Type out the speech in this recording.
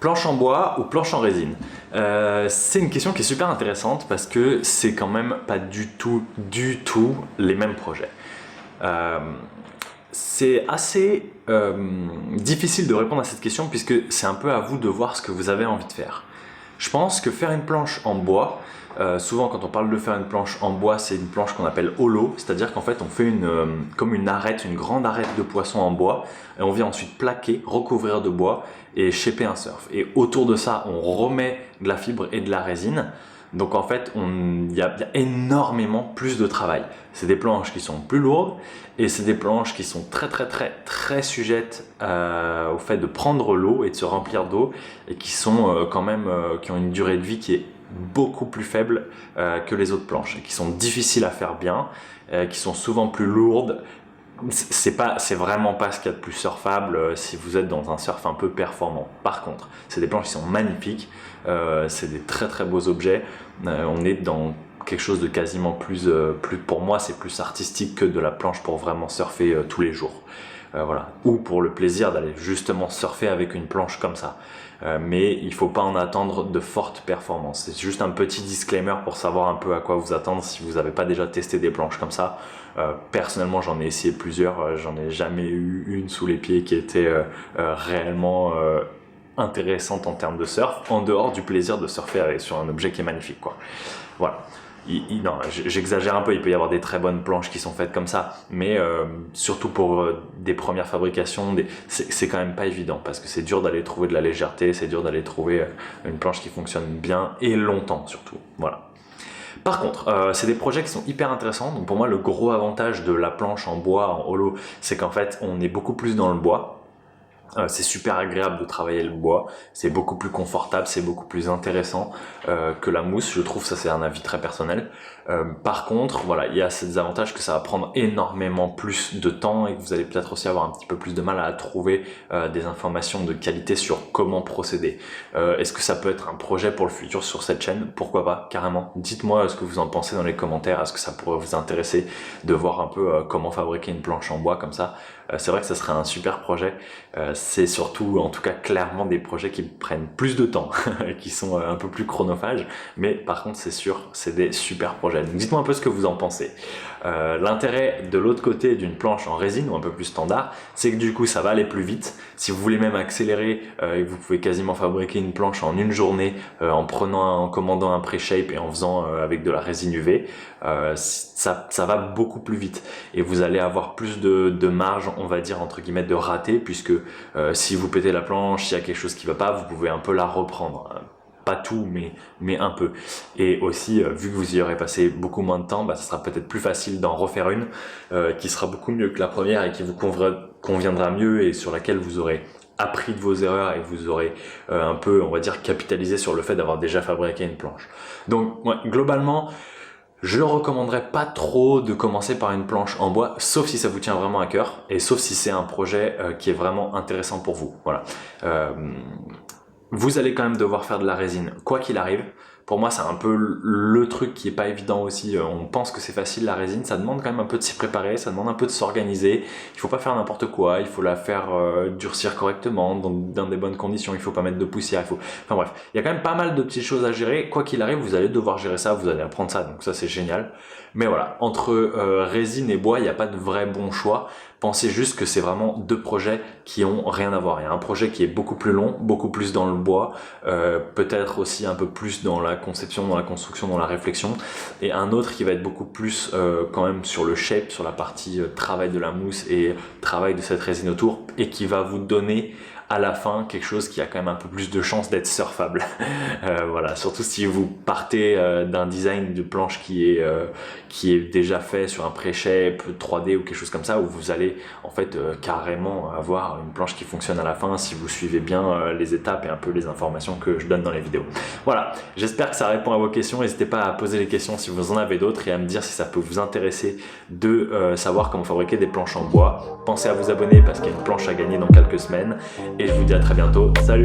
Planche en bois ou planche en résine? C'est une question qui est super intéressante parce que c'est quand même pas du tout les mêmes projets. C'est assez difficile de répondre à cette question puisque c'est un peu à vous de voir ce que vous avez envie de faire. Je pense que faire une planche en bois, souvent quand on parle de faire une planche en bois, c'est une planche qu'on appelle hollow, c'est-à-dire qu'en fait on fait comme une arête, une grande arête de poisson en bois, et on vient ensuite plaquer, recouvrir de bois et shaper un surf. Et autour de ça, on remet de la fibre et de la résine. Donc en fait, il y a énormément plus de travail. C'est des planches qui sont plus lourdes et c'est des planches qui sont très sujettes au fait de prendre l'eau et de se remplir d'eau et qui sont qui ont une durée de vie qui est beaucoup plus faible que les autres planches et qui sont difficiles à faire bien, qui sont souvent plus lourdes. C'est vraiment pas ce qu'il y a de plus surfable si vous êtes dans un surf un peu performant. Par contre, c'est des planches qui sont magnifiques, c'est des très beaux objets. On est dans quelque chose de quasiment plus pour moi, c'est plus artistique que de la planche pour vraiment surfer tous les jours. Voilà. Ou pour le plaisir d'aller justement surfer avec une planche comme ça. Mais il ne faut pas en attendre de fortes performances. C'est juste un petit disclaimer pour savoir un peu à quoi vous attendre si vous n'avez pas déjà testé des planches comme ça. Personnellement, j'en ai essayé plusieurs, j'en ai jamais eu une sous les pieds qui était réellement intéressante en termes de surf, en dehors du plaisir de surfer sur un objet qui est magnifique, quoi. Voilà. Non, j'exagère un peu, il peut y avoir des très bonnes planches qui sont faites comme ça, mais surtout pour des premières fabrications, c'est quand même pas évident parce que c'est dur d'aller trouver de la légèreté, c'est dur d'aller trouver une planche qui fonctionne bien et longtemps surtout. Voilà. Par contre, c'est des projets qui sont hyper intéressants. Donc pour moi, le gros avantage de la planche en bois, en hollow, c'est qu'en fait, on est beaucoup plus dans le bois. C'est super agréable de travailler le bois, c'est beaucoup plus confortable, c'est beaucoup plus intéressant que la mousse, je trouve. Ça c'est un avis très personnel. Par contre, voilà, il y a ces désavantages que ça va prendre énormément plus de temps et que vous allez peut-être aussi avoir un petit peu plus de mal à trouver des informations de qualité sur comment procéder. Est-ce que ça peut être un projet pour le futur sur cette chaîne? Pourquoi pas, carrément. Dites-moi ce que vous en pensez dans les commentaires. Est-ce que ça pourrait vous intéresser de voir un peu comment fabriquer une planche en bois comme ça? C'est vrai que ça serait un super projet. C'est surtout, en tout cas, clairement des projets qui prennent plus de temps, qui sont un peu plus chronophages, mais par contre, c'est sûr, c'est des super projets. Donc dites-moi un peu ce que vous en pensez. L'intérêt de l'autre côté d'une planche en résine ou un peu plus standard, c'est que du coup, ça va aller plus vite. Si vous voulez même accélérer, vous pouvez quasiment fabriquer une planche en une journée en commandant un pré-shape et en faisant avec de la résine UV. Ça va beaucoup plus vite et vous allez avoir plus de marge, on va dire entre guillemets, de raté, puisque si vous pétez la planche, s'il y a quelque chose qui va pas, vous pouvez un peu la reprendre. Pas tout, mais un peu. Et aussi, vu que vous y aurez passé beaucoup moins de temps, ça sera peut-être plus facile d'en refaire une qui sera beaucoup mieux que la première et qui vous conviendra mieux et sur laquelle vous aurez appris de vos erreurs et vous aurez un peu, on va dire, capitalisé sur le fait d'avoir déjà fabriqué une planche. Donc, ouais, globalement, je ne recommanderais pas trop de commencer par une planche en bois, sauf si ça vous tient vraiment à cœur et sauf si c'est un projet qui est vraiment intéressant pour vous. Voilà. Vous allez quand même devoir faire de la résine, quoi qu'il arrive. Pour moi, c'est un peu le truc qui est pas évident aussi. On pense que c'est facile la résine, ça demande quand même un peu de s'y préparer, ça demande un peu de s'organiser. Il faut pas faire n'importe quoi, il faut la faire durcir correctement, dans des bonnes conditions. Il faut pas mettre de poussière, Enfin bref, il y a quand même pas mal de petites choses à gérer. Quoi qu'il arrive, vous allez devoir gérer ça, vous allez apprendre ça, donc ça c'est génial. Mais voilà, entre résine et bois, il n'y a pas de vrai bon choix. Pensez juste que c'est vraiment deux projets qui ont rien à voir. Il y a un projet qui est beaucoup plus long, beaucoup plus dans le bois, peut-être aussi un peu plus dans la conception, dans la construction, dans la réflexion, et un autre qui va être beaucoup plus quand même sur le shape, sur la partie travail de la mousse et travail de cette résine autour, et qui va vous donner à la fin quelque chose qui a quand même un peu plus de chance d'être surfable. Voilà, surtout si vous partez d'un design de planche qui est déjà fait sur un pré-shape 3D ou quelque chose comme ça, où vous allez en fait carrément avoir une planche qui fonctionne à la fin si vous suivez bien les étapes et un peu les informations que je donne dans les vidéos. Voilà, j'espère que ça répond à vos questions. N'hésitez pas à poser les questions si vous en avez d'autres et à me dire si ça peut vous intéresser de savoir comment fabriquer des planches en bois. Pensez à vous abonner parce qu'il y a une planche à gagner dans quelques semaines. Et je vous dis à très bientôt. Salut!